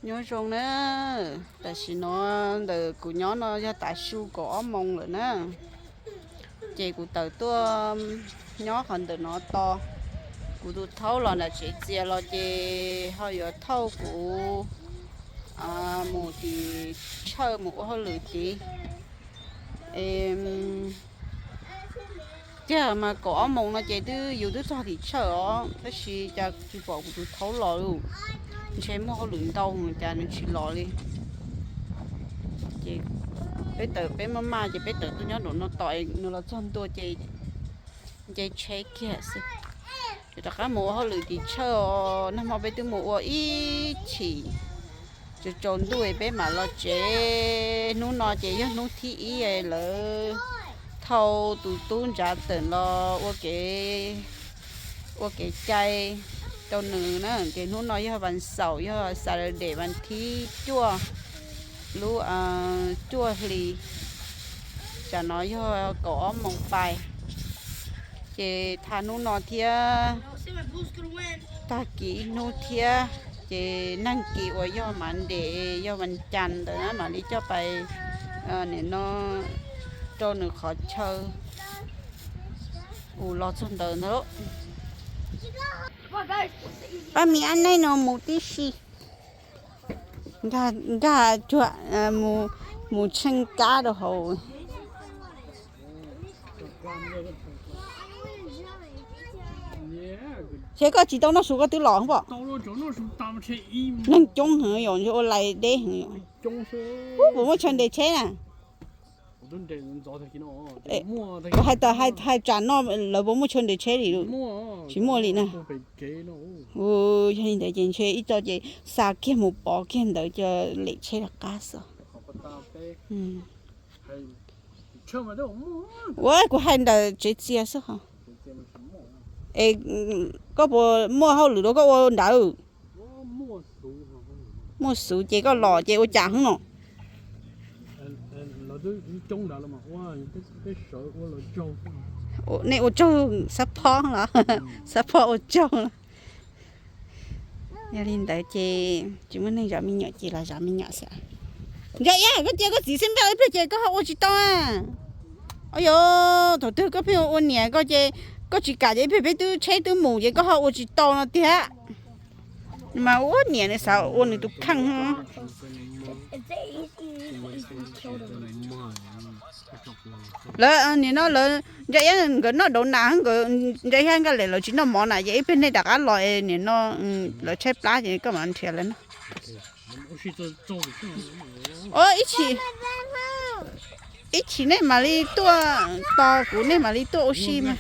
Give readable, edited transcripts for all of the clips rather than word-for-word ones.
nhớ rong nữa tại vì nó từ của nó ra tại su có mông rồi nè chị của tờ tôi nhớ còn từ nó to của tôi thâu là chị chia là chị hơi ở thâu của một thì chơi một hơi lười chị em chứ mà có mông nó chị cứ dù cứ cho thì chơi ó cái gì cho chị bỏ của tôi thâu lò luôn chị mua hơi lười đâu người ta nó chỉ lò đi chị bây giờ bé mama chị bây giờ tôi nhớ nó tỏi nó là chân tôi chị check kia xí chị đặt cái mũ hơi lười thì chơi nó mà bây giờ mũ ít chỉ chị trốn đuôi bé mà lo chế nó chế nhá nó thi ý là thâu tụi tôi trả tiền lo ok chay đâu nữa cái nó nói với bạn sầu với sao để bạn thi chua lúa chua lì chả nói với có mông bài chị thà nó nói thia ta kỹ nó thia chị năng kỹ ở do mình để do mình chăn đó mà đi cho bài để nó cho nó khó chơi lo chân đời nữa ba mì ăn đây nó một tí xì gà chuột một chân cá đồ hồ thế có chỉ tao nó xuống cái túi lọ không bỏ nên trống hả rồi cho lại đế hả bố mới chân để chế nè hai tràn nó là bố mới chân để chế đi luôn chỉ mua đi nè cho nên để chế ít cho chị xa kia một bó kia đỡ cho lấy chế là cá sợ ôi của hai đỡ chế chia sao hả có bộ mua hao lửa đó có ô đâu mua sủ chị có lò chị ô chẳng không nè nè ô châu sắp phong là sắp phong ô châu gia đình đại chị muốn nên giả mình nhớ chị là giả mình nhớ sẽ dạ có chị có gì xem bây giờ có học ô chị to à ôi yo thằng tôi có phiêu ôn nhẹ có chỉ cả cái bé tôi chơi tôi mù vậy có học ô chị to nó thế mà ôn nhẹ này sao ôn này tôi căng ha lỡ thì nó lỡ vậy cái nó đổ nắng cái vậy hay cái là chỉ nó mỏ này vậy bên này đặt cái loại thì nó lỡ chơi plá thì các bạn thiệt lên ít chỉ này mà đi tua to của này mà đi tua oxy mà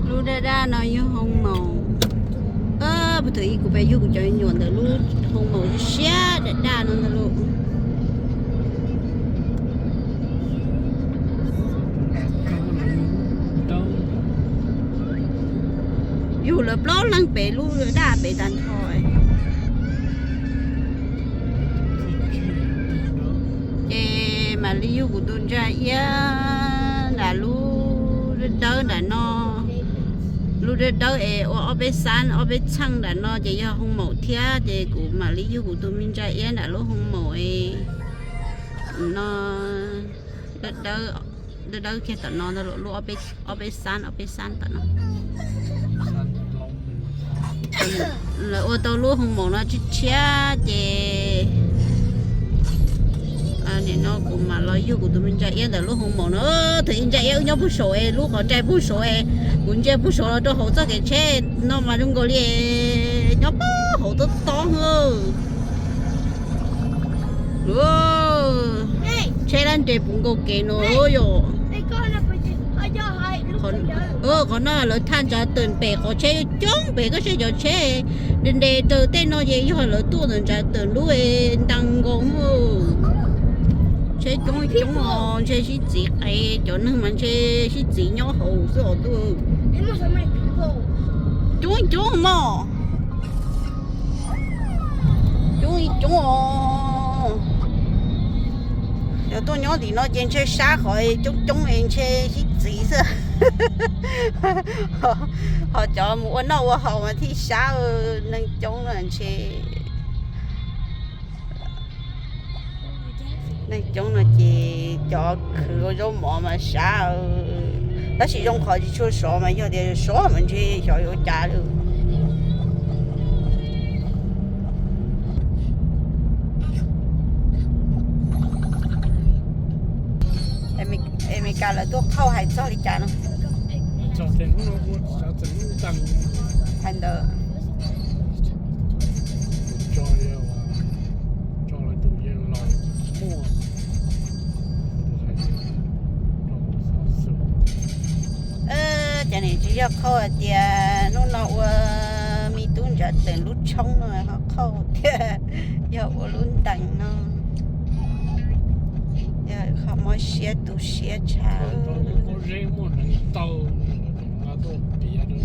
lu ra nó như hông màu bây giờ của bé dùng cho nhuận được lu hông màu xé để đa nó luôn dù là blog lăng bể lu đa bể đàn thôi mà lý do của tôi ra là lu đỡ là nó lu đỡ ở bên san ở bên trăng là nó chỉ không màu thia thì của mà lý do của tôi mình ra là lu không màu nó đỡ kia tận nó lu ở bên san tận nó là ô tô lu không màu nó chia thì nên nó cũng mà lo yêu của tụi mình chạy là lúc không mỏ nó thì anh chạy nhau bút số lúc họ chạy bút số cũng chạy bút số là cho hỗ trợ cái xe nó mà chúng gọi là nhau hỗ trợ to hơn xe lên để bụng cầu kề nó rồi còn nó là than cho từng bể có xe chống bể có xe cho xe nên để từ tên nó vậy rồi là tu nên trả từ lúc đang gom chơi chung chơi xí gì ấy cho nên mình chơi xí gì nhỏ hồ rồi tôi chung mà chung giờ tôi nhớ thì nó trên chơi xa khỏi chung em chơi xí gì sao họ cho mua nó họ mà thi xa nên chung là chế này chúng nó chỉ cho khử rau mỏ mà sao nó chỉ dùng khó chỉ cho số mà有点số mình chỉ小有价了。em cả là tôi khâu hay cho đi trả nó. cho tiền nó cho tiền tăng. Thành đó. cho yêu cho lại tự nhiên lòng mua. Cho nên chỉ có khâu tiền nó mi tuôn ra tiền lút trong rồi họ khâu tiền giờ luôn tặng nó. Không có xe tu xe cha. Có riêng một lần tàu là tôi bị ở đây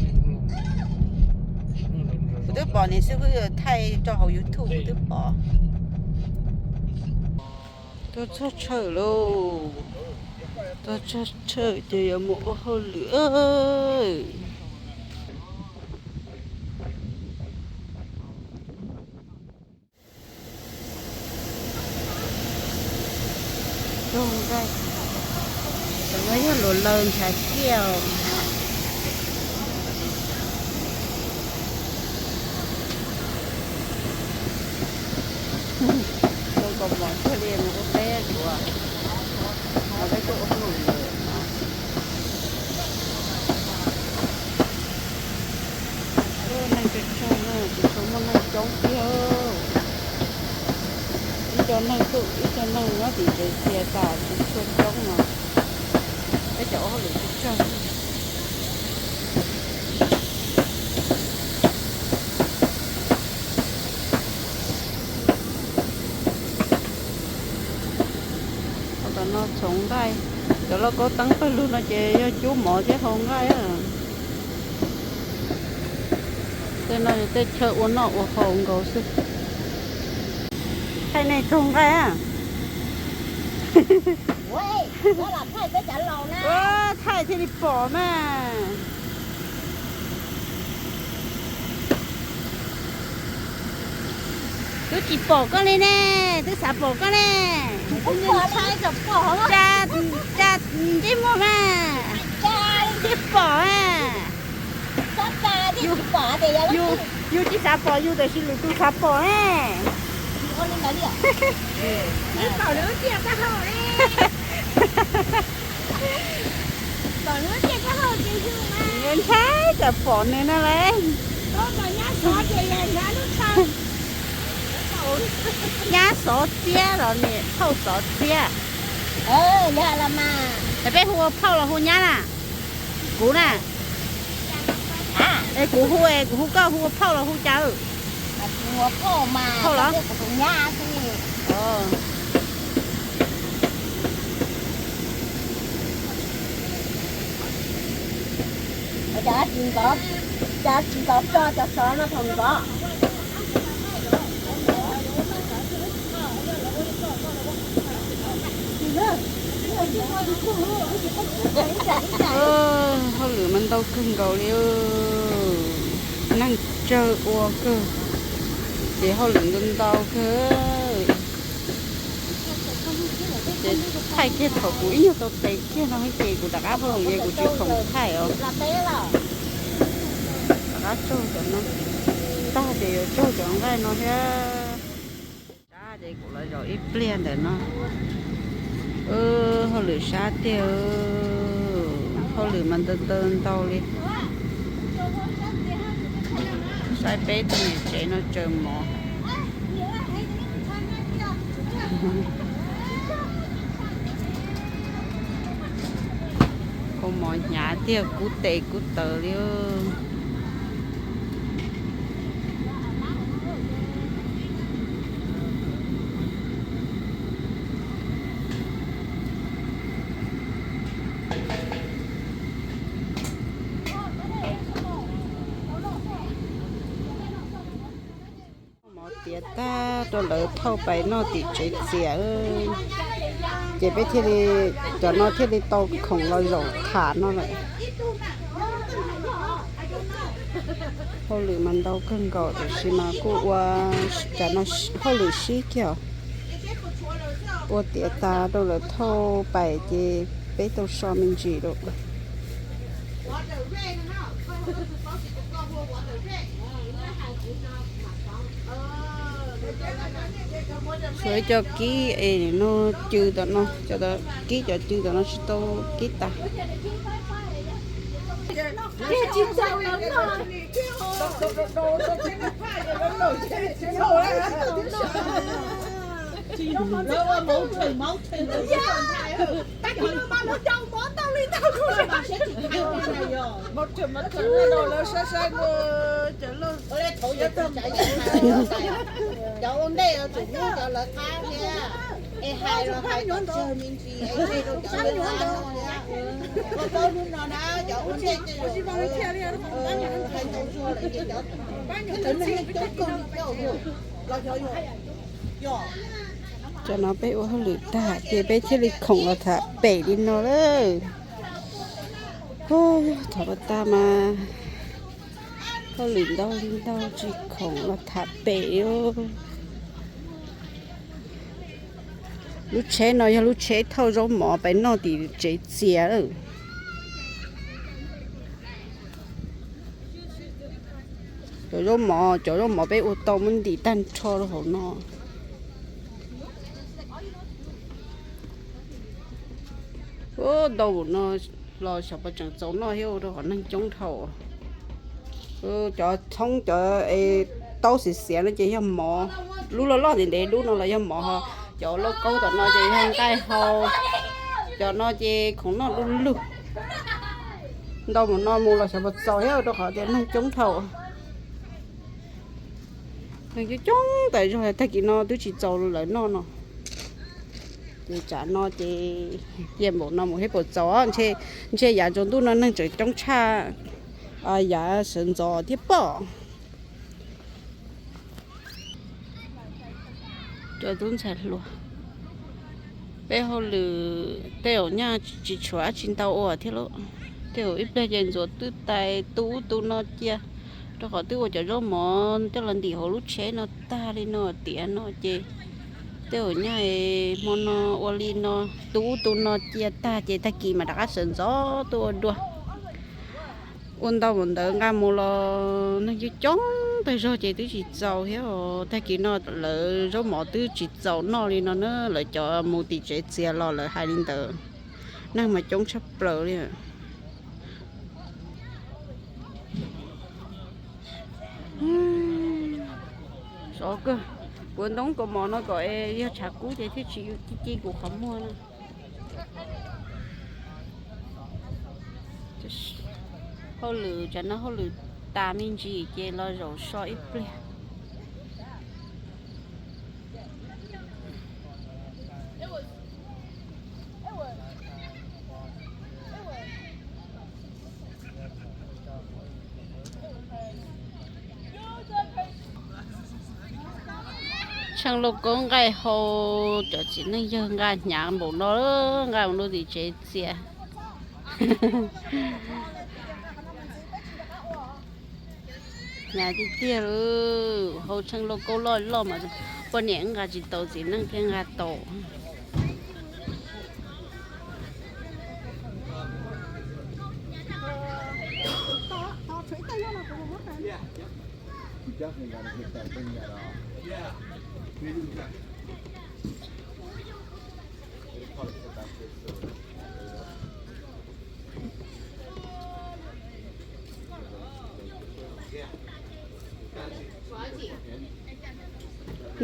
tôi bỏ này sẽ vừa thay cho hậu YouTube tôi bỏ. Tôi cho chơi luôn. Tôi cho chơi thì một hồi nữa. Không đây, mấy cái lỗ lớn chả chiều, tôi còn món chơi liền một bé của, ở cái chỗ không nổi nữa. Này cái chỗ này, cái chỗ mà này trống tiêu. Cho nên tự cho nên nó thì cái xe tải cũng xuân trống mà cái chỗ họ lựa chọn họ nó sống đây cho nó có tăng phải luôn là chị chú mỏ chứ không ngay à thế này tới chợ uống nọ uống không có sự thay này trông cái à? Ui, đó là thay cái chả lầu nè. Thay thì đi bỏ mà. Tôi chỉ bỏ con lên nè, tôi xả bỏ con nè. Không bỏ thay chọc bỏ mà. Cha đi mua mà. Cha đi bỏ à. Cha đi bỏ thì yêu chỉ xả bỏ, yêu để xin lỗi tôi xả bỏ à. Con lên đó đi ạ. Đi bỏ nước chia cái hồ đi. Bỏ nước chia cái hồ chịu chưa mà. Nên thế, chả bỏ nên nó lên. Có mà nhá xó thì lên nhá nước sao. Nhá xó chia rồi nè, thâu xó chia. Nhá là mà. Tại bé hùa thâu là hùa nhá nè. Cú nè. Ê, cú có hùa thâu là hùa chào. Hùa phô mà. Thâu lắm. Nhá thì. Chả chỉ có cho xó nó không có. Thôi lửa mình đâu cưng rồi đi năng chơi qua cơ để hồi lửa gần đâu cơ để thay cái thầu củi như tôi thấy kia nó hay gì của đặc áp hơn gì của chưa không thay không đặc áp trôi cho nó ta để trôi cho nó nó ha ta để của lại rồi ít liền để nó hồi lửa sát tiêu hồi lửa mình tên tao đi sai bé tụi mình chạy nó chơi mỏ con mỏ nhả tiêu cú tệ cú tờ đi ta cho lỡ thâu bài nó thì chạy xẻ chạy bé thì cho nó thì đi tàu khổng lồ rổ thả nó lại hậu lửa mình đâu cần gọi để xí mà cô qua cho nó hậu lửa xí kiểu qua tiệt ta đâu là thâu bài thì bé đâu so mình gì đâu所以cho ký ấy nó chưa đó nó cho đó ký cho chưa đó nó sẽ to ký ta cháu đây ở chủ mua cho là tha nha em hai là hai con chơi mình gì em chơi đâu cháu lên ăn đâu nha có bao nhiêu nó đã cháu đây chơi rồi hai cháu xua lại cái cháu cái lớn này cháu con cháu rồi lo cho rồi cho nó bé ô lửa ta thì bé chơi đi khổng là thả bể đi nó đấy ôi thả bà ta mà có lửa đâu chỉ khổng là thả bể ô lúc chế nó lúc chế thâu rau mỏ bé nó thì chế chè rồi chỗ rau mỏ bé ô tô mình đi tan cho rồi nó ô đâu nó lo sợ bà chẳng giống nó hiểu đâu họ năng chống thầu cho thông cho tao xịt xẻ nó chỉ làm mỏ lúc lo thì để lúc nó là làm mỏ ha cho nó câu tao nó chỉ hàng tay hồ cho nó chỉ không nó luôn luôn đâu mà nó mua là sợ bà sầu hiểu đâu họ thì năng chống thầu năng chứ chống tại rồi thay cái nó tôi chỉ giàu lại nó thì chả nó thì em bộ nó một hết bộ gió anh chị nhà chúng tôi nó năng chơi trong cha nhà sinh gió tiếp bỏ cho tôi chạy luôn bây giờ lử đều nha chỉ xóa trên tàu ở thế lộ đều ít bây giờ rồi tôi tay tú nó chia cho họ tôi cho nó món cho lần thì họ lúc chế nó ta đi nó tiền nó chơi tiêu nha món nó oli nó tú nó chia ta chia ta kỳ mà đã sờn gió tôi đua ôn đâu mình đỡ ngam mua lo nó chỉ chống bây giờ chỉ tôi chỉ giàu hết rồi ta kỳ nó lỡ rau mỏ tôi chỉ giàu nó đi nó lại cho mua tỷ chế chia lo lại 2 linh tờ năng mà chống sắp lỡ đi sợ cơ quên đóng cổ mò nó gọi ra chả cú vậy thì chị cũng không mua nữa hô lử cho nó hô lử ta mình gì chơi lo rồi so ít đi chẳng lúc con gai hồ cho chị nó giờ gai nhà bộ nó gai nó thì chế xe nhà thì tiếc rồi hồ chẳng lúc cô lo mà bọn nhện gai chỉ tàu gì năng cái gai tàu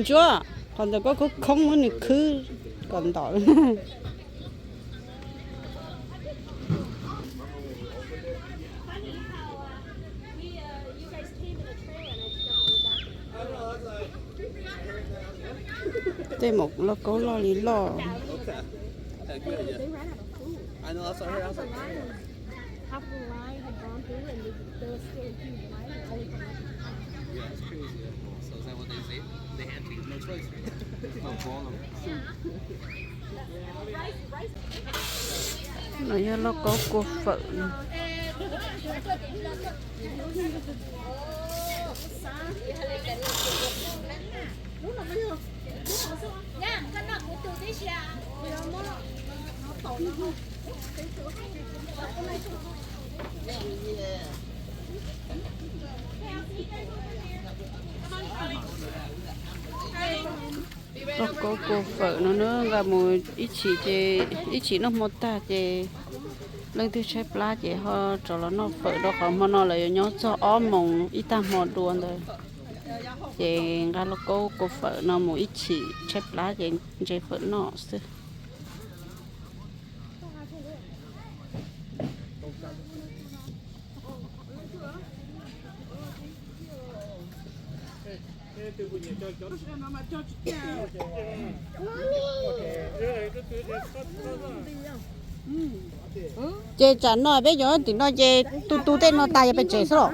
chưa còn đâu có không muốn được cứ còn đỏ đây một lo cố lo lý lo I know, that's what I heard. I was like, half the line had gone through and there was still a huge line and only yeah, it's crazy. So is that what they say? They had to, no choice. No problem. nó như nó có cô phận có cô vợ nó nữa và một ít chỉ nó một ta chè lần thứ chơi plá chè họ cho nó vợ đó còn mà nó lại nhớ cho óm mông ít ta một đuôn rồi chè ra nó cô vợ nó một ít chỉ chơi plá chè vợ nó xưa chè chán nói bây giờ thì nó chè tu tên nó tay bên chè sao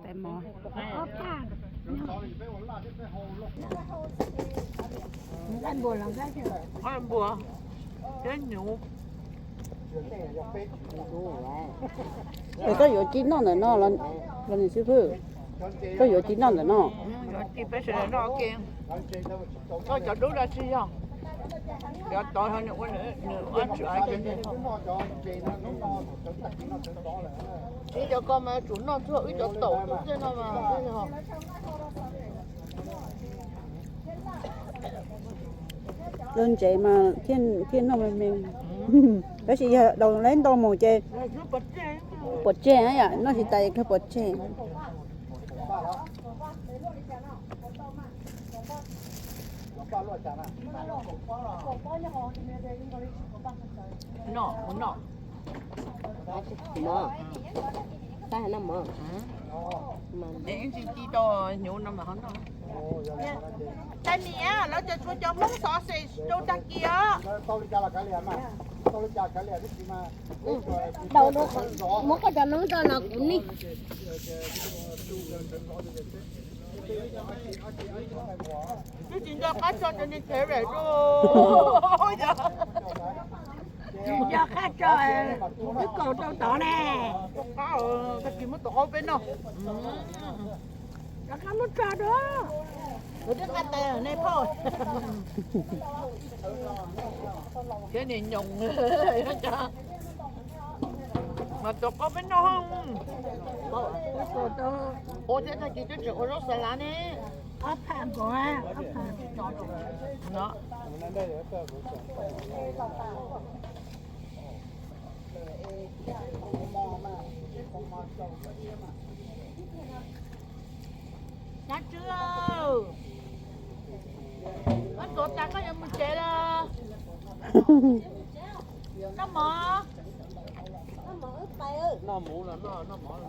tại mò ăn bùa làm cái gì ăn bùa cái nhũ có有金弄的喏了你师傅có有金弄的喏chị phải sửa nó kia có chỗ đúng là gì không giờ tội hơn nữa ăn sữa cái gì chỉ cho con mà chủ nó thưa ít cho tổ cũng thế nào mà thế nào đơn chị mà thiên nó mình cái gì đầu lên đầu màu chè bột chè ấy à nó chỉ tay cái bột chè nọ nọ mờ ta là mờ để chị to nhũ nó mà không đâu đây nè nó cho món xỏ xì đâu ta kia đầu nó muốn có cho nó cho nó cũng đi chứ chị cho cá cho nên thế vậy rồi cho khách cho cái cầu trâu tỏ nè cá cái gì mới tổ bên đâu cho khách muốn cho đó rồi cái ăn đây ở đây thôi cái này nhung nó cho mà tổ có bên đâu không ủa thế là chị cho chịu rốt xà lá nè ấp hàng của ấp hàng đó Đã chưa? Anh tổ ta có em mình chạy là nó mở nó mũ là nó mở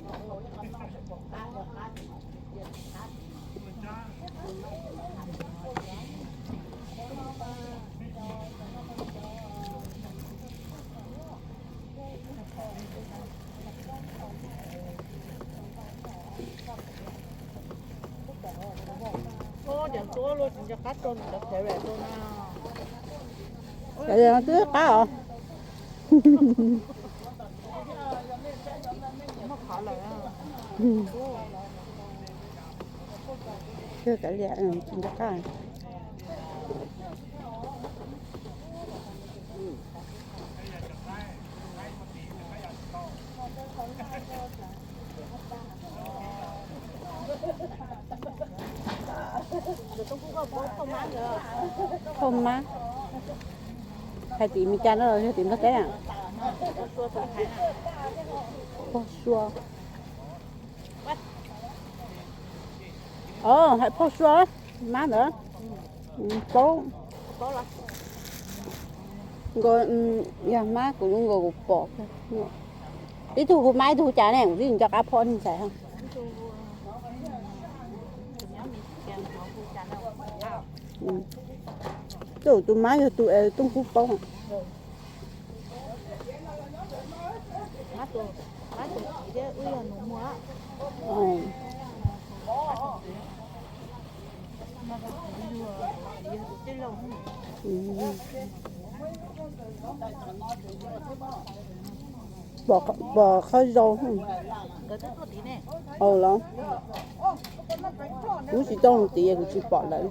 chẳng số luôn cho cá tôm được thể về tôm nào cái gì nó tước cá hả nó khó là chưa cả lẹ chín cho cá không má hay tìm mi cha nó rồi tìm nó cái à phô xua hay phô xua má nữa bố rồi nhà má cũng luôn rồi bỏ tí thu của máy thu trả này cũng gì cho cá phô thì phải không tụi má cho tụi tung phút bao má tụi chị đấy ui là nụ mua bỏ khơi dầu Cái thứ tốt tí này. lắm cũng chỉ trong một tí cũng chỉ bỏ lại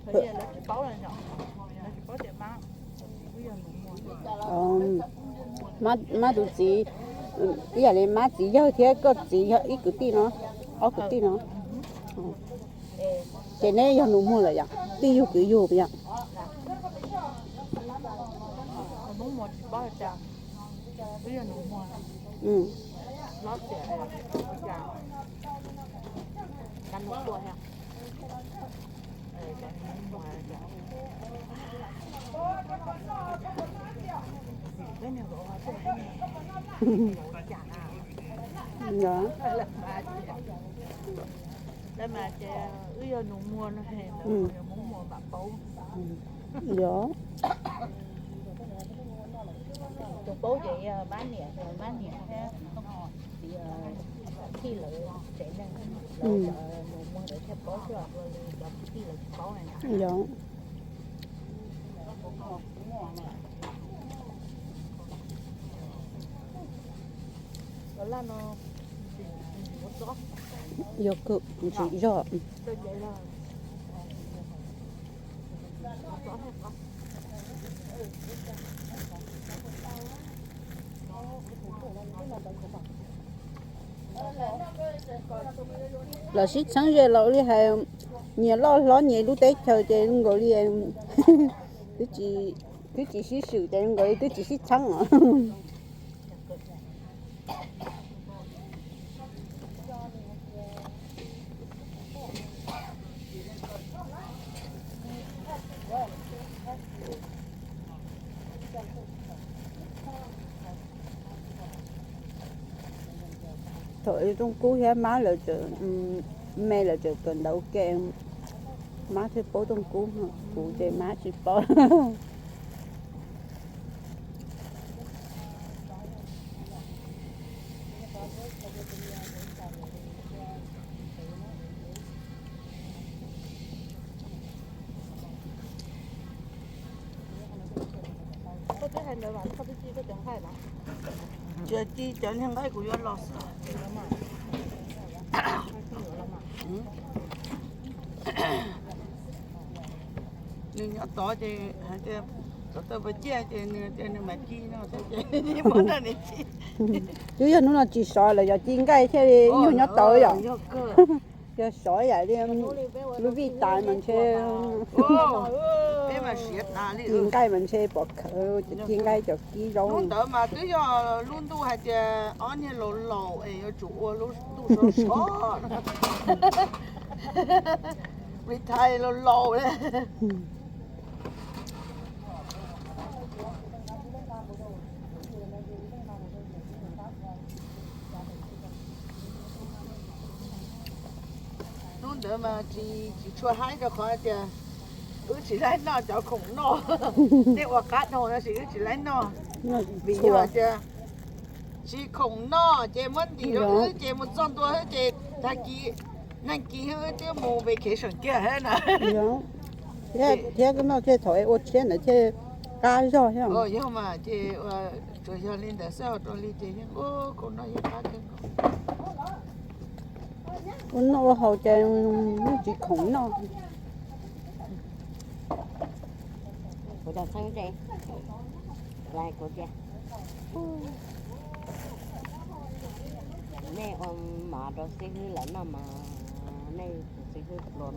Thế là chỉ báo là nhỏ. Nó chỉ báo tiền mang. Bây giờ mình mua. má đủ gì bây giờ này má chỉ cho thế có chỉ cho ít cái tí nó ở cái tí nó cái này giờ nó mua là vậy tí yêu cái yêu vậy Muốn mua chỉ báo là chàng. Bây giờ mình mua. Lót tiền này chàng. Căn một tuổi hả? Cái này gọi là đó đây mà trẻ bây giờ nó mua nó hèn là muốn mua bạc bầu đó tụi bố vậy bán nhẹ ha thì khi lợi chạy lên nó mua để theo bố chứ rồi khi lợi bố này nè đó đó là nó vô cực chỉ rõ tôi vậy là là xích sáng giờ lâu đi hay nhiều lo nhiều lúc tết chờ chơi luôn gọi đi em tôi chỉ xích sự chơi gọi tôi chỉ xích sáng à thôi trong cú hết má là chờ mẹ là chờ cần đâu kêu má thì bố trong cú cụ chơi má chỉ bố có cái hành nữa là có cái chi có chẳng phải là giờ chi cho nên cái của yo lo nên nhớ to thì hả chứ tôi phải chia trên mà chi nó sẽ chi muốn là này chi chứ giờ nó là chỉ sỏi là giờ chi cái thế nhiều nhớ to rồi giờ sỏi vậy đi lúc vì tài mình sẽ cái mà siết nào đi cái mình sẽ bỏ khờ chi cái cho chi rồi luôn đỡ mà cứ giờ luôn tu hay chứ anh như lồ lồ ấy chủ luôn tu sỏi bị thay lồ lồ đấy luôn đỡ mà chỉ cho hai cho khỏi chứ chỉ lấy nó cho khủng nó để qua cắt nó chỉ lấy nó vì giờ chứ chỉ khủng nó chỉ muốn gì đó chỉ muốn chọnตัวchỉ ta kỹ năng kỹ hơn chứ mua về kế sinh kia hết nè thế cái nó cái thổi ô trên là cái cá rồi không nhưng mà chỉ rồi giờ lên để sao rồi lên chỉ con nó cá con nó hậu trên nó chỉ khủng nó của đợt sang đây lại của cha nè ông mà đó sẽ hư lẫn mà này sẽ hư luôn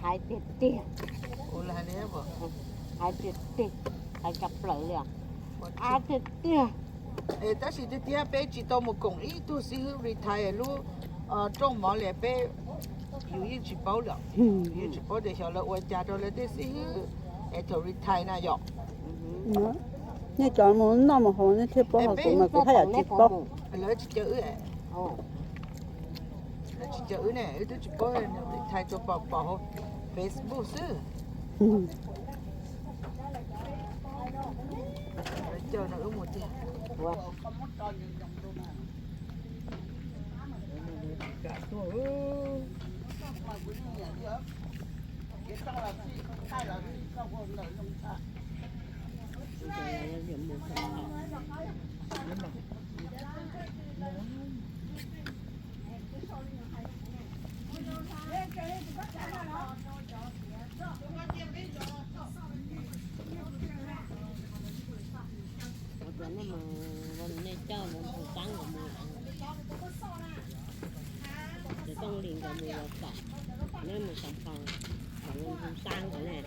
2 tiết tiền ủa là đấy bỏ 2 tiết tiền 2 cặp lỡ liền 2 tiết tiền ta chỉ tiết bé chỉ tao một công ít tu sĩ hư retire luôn trong mỏ lẻ bé有一只包了，一只包的小了，我家着了的是，头retire那样。你讲么那么好，你去包好做嘛？佢係一只包，攞一隻魚誒。哦。攞一隻魚呢，佢都一包呢，retire 做包好 Facebook 是。叫那個麼的？哇。Nó màวันนี้เจ้ามันถูกตั้งกับมือจะต้องเรียนกับมือเราต่อนี่มันสำคัญของมันถูกสร้างกันแน่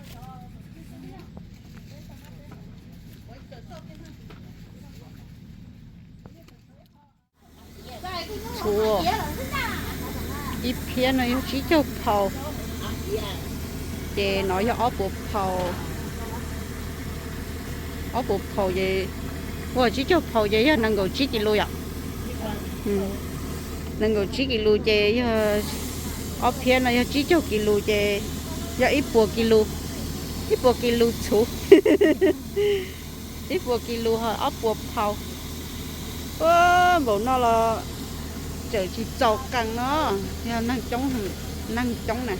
chua ít phía nó chỉ cho phao để nó cho ốp bộ phao về và chỉ cho phao về năng够几kilo呀năng够几kilo về ốp phía nó chỉ cho kilo về ya ít bộ kilo chú ít bộ kilo ha ốp bộ phao bộ nó là chờ chỉ trâu căng nó năng chống này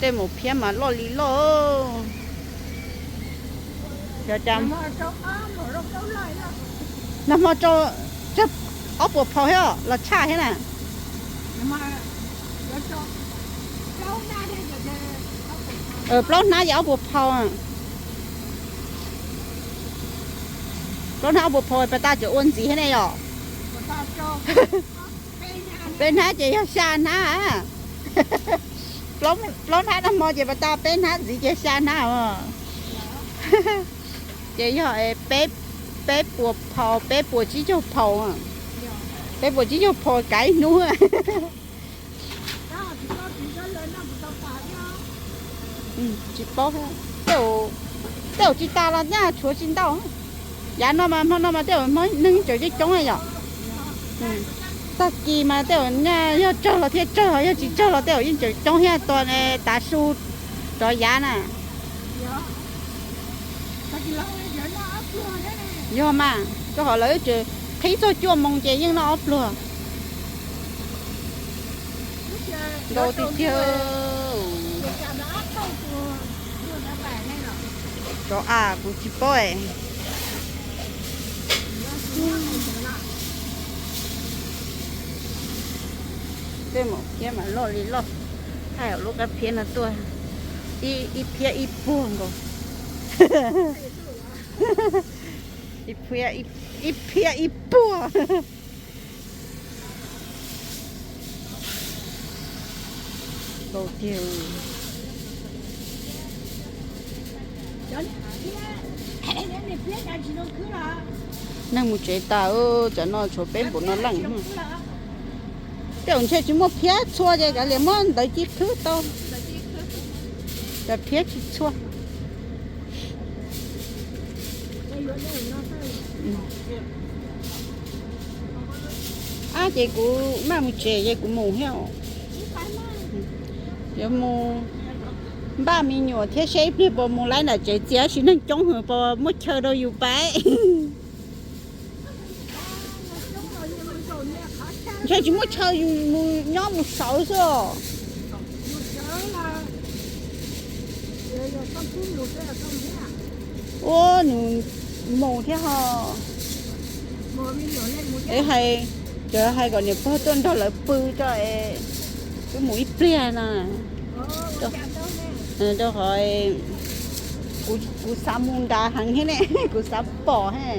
tên một phía mà lo lý lo giờ chăm nằm mà cho chấp ốp bộ phao hết là cha hết nè bao na giờ ốp bộ phao à bao na ốp bộ phao phải ta cho ôn gì hết này rồi bên hát chị xa ná lón hát nó chị bà ta bên hát gì chị xa ná mà chị hỏi bé bùa chỉ cho phò à bé bùa chỉ cho phò cái nữa chị bó tiểu chị ta là nha chúa xin đâu dạ nó mà tiểu mới nâng chỗ cái chống này rồi ta kỳ mà tiểu nha yo cho là thiệt cho yo chỉ cho là tiểu yên chỗ trong here toàn này đá su cho giá nè yo mà cho họ lấy chứ thấy cho chua mong chị nhưng nó ốp luôn đồ thì chưa cho của chị boy cái một cái mà lo đi lo hay ở lúc cái phía nó tua ít phía ít buồn rồi ít phía ít buồn đồ tiêu năng một chế ta cho nó chỗ bên của nó lặng tiểu chơi chỉ một phía xua vậy cả liền món đợi chi thứ to là phía chỉ xua chị của mà một trẻ vậy của mù heo giờ mù ba mình nhỏ thế xếp đi bộ mù lại là trẻ trẻ chỉ nên chống hở bộ mất chơi đâu yêu bái chơi chỉ mất chơi nhóm một sáu rồi ô nụ mù thế hả ấy hay chờ hay còn nhiều bao tuần đó là bự cho cái mũi plia nè cho hỏi cú sa môn đa hàng thế này cú sa bò he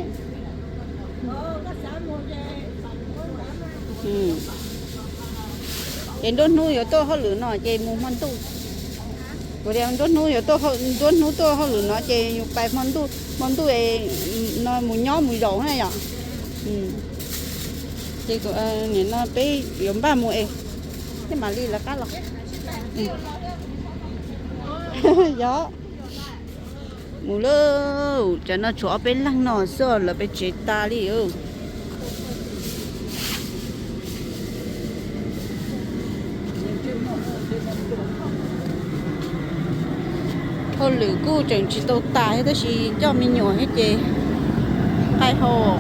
cái đốt nuôi ở tôi họ lửa nó chơi mù mòn tu cái đêm đốt nuôi ở tôi họ đốt nuôi tôi họ lửa nó chơi nhiều bài mòn tu nó mù nhỏ mù dầu này à chị của nhìn nó bé yếm ba mùa thế mà đi là cá lọc gió mù lơ cho nó chỗ bên lăng nó sợ là bên chết ta đi thôi lử cô chẳng chỉ tàu tài đó chỉ cho mình nhỏ hết chị hai hồ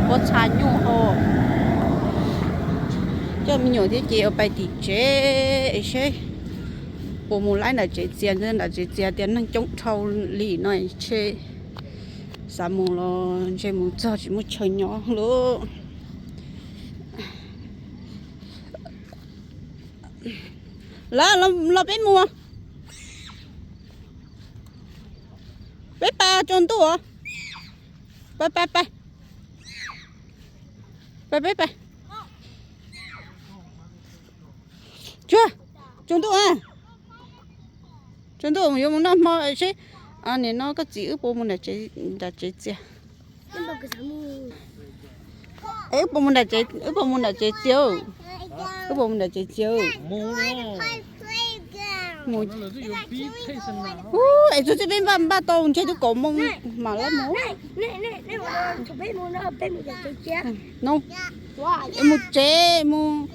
có trái nhu hồ cho mình nhổ thế chị ở bài thì chế chế bộ một lái là chế tiền nên là chế tiền năng chống thâu lì này chế sao một lo chế một giờ chỉ một chơi nhỏ luôn là bé mua bé ba chọn tu à bé chưa chọn tu à chọn tu有冇那么些啊你那个几个部门的这些ấy bộ môn là chế bộ môn là chế chiếu cái bộ môn là chế chiếu một ấy tôi bên ba tàu chơi tôi cổ mông mà lấy mũ no một chế một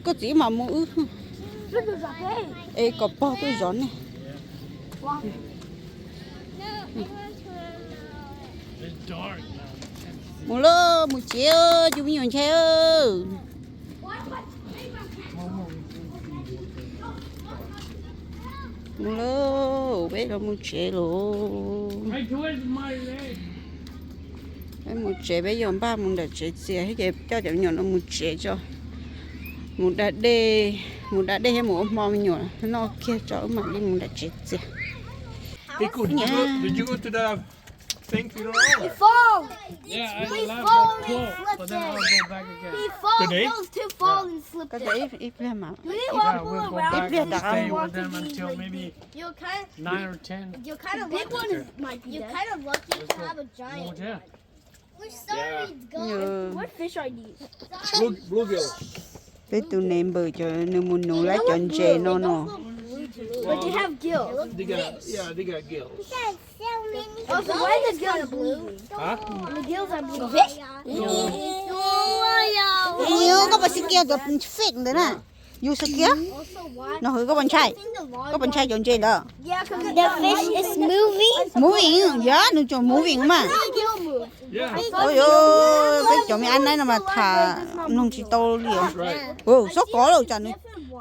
có gì mà mũ ấy có bao tôi giòn này một lô một chiếu chú mình nhổn chơi một lô bé là một chế luôn bé một chế bé dùng ba một đợt chế gì hết vậy cho cháu nhỏ nó một chế cho một đợt đây hay một mò nhỏ nó kia cho mà đi một đợt chế gì Pico, did you go to the thing for He falls. Yeah, I We love fall that and quote, but then I'll go back again. He falls. Today? Those two fall and slip cái it. đấy ít lắm mà We Yeah, walk we'll go around. back and If stay want with to them be until like- maybe You're kind 9 or 10. You're kind of lucky. You're kind of lucky to have a Oh, giant. yeah. Which sorry, như What fish are these? Bluegill. cái tụi nem bự cho nên muốn nấu lá chọn chè nó But they have gills. They got gills. Oh, so why are the gills blue? Huh? The gills are blue. Fish? nhiều có bà xí kia gặp phết nữa nè dù xí kia Also, why? nó hơi có bạn trai có bạn trai chọn chè đó Yeah, because the fish is moving. moving giá nó chọn moving mà The gill moves. Yeah. ôi ôi cái chọn mấy anh này mà thà nông chỉ to liền ừ số có đâu chẳng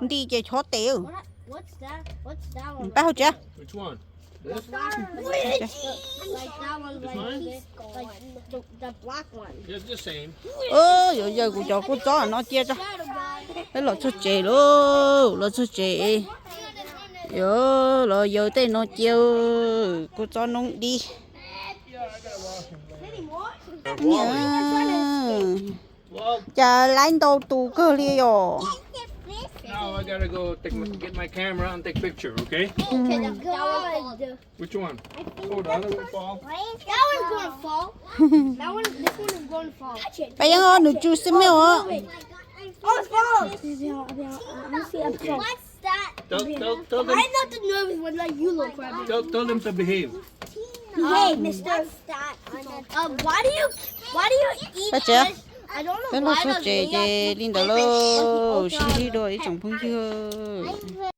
đi chơi chó tiêu What's that? What's that one? bao chưa Which one? This? Like that one, like the black one. Yeah, it's the same. giờ của cháu cô chó nó chia cho cái lọ cho chè luôn lọ cho chè giờ tên nó chiêu cô cho nó đi chả lấy đâu tù cơ li rồi Now I gotta go get my camera and take picture, okay? Okay, God. Which one? Oh, the other one fall? That one's going to fall. This one is going to fall. bây giờ nó chú xem mèo á Oh, it's falling. What's that? Tell them, I'm not the nervous one like you look right now. tell them to behave. Hey, mister. What's that? Why do you eat That's it. fish? I don't know cái lọ why cho does chè Leah chè linh đó lô xí xí rồi chồng phong chưa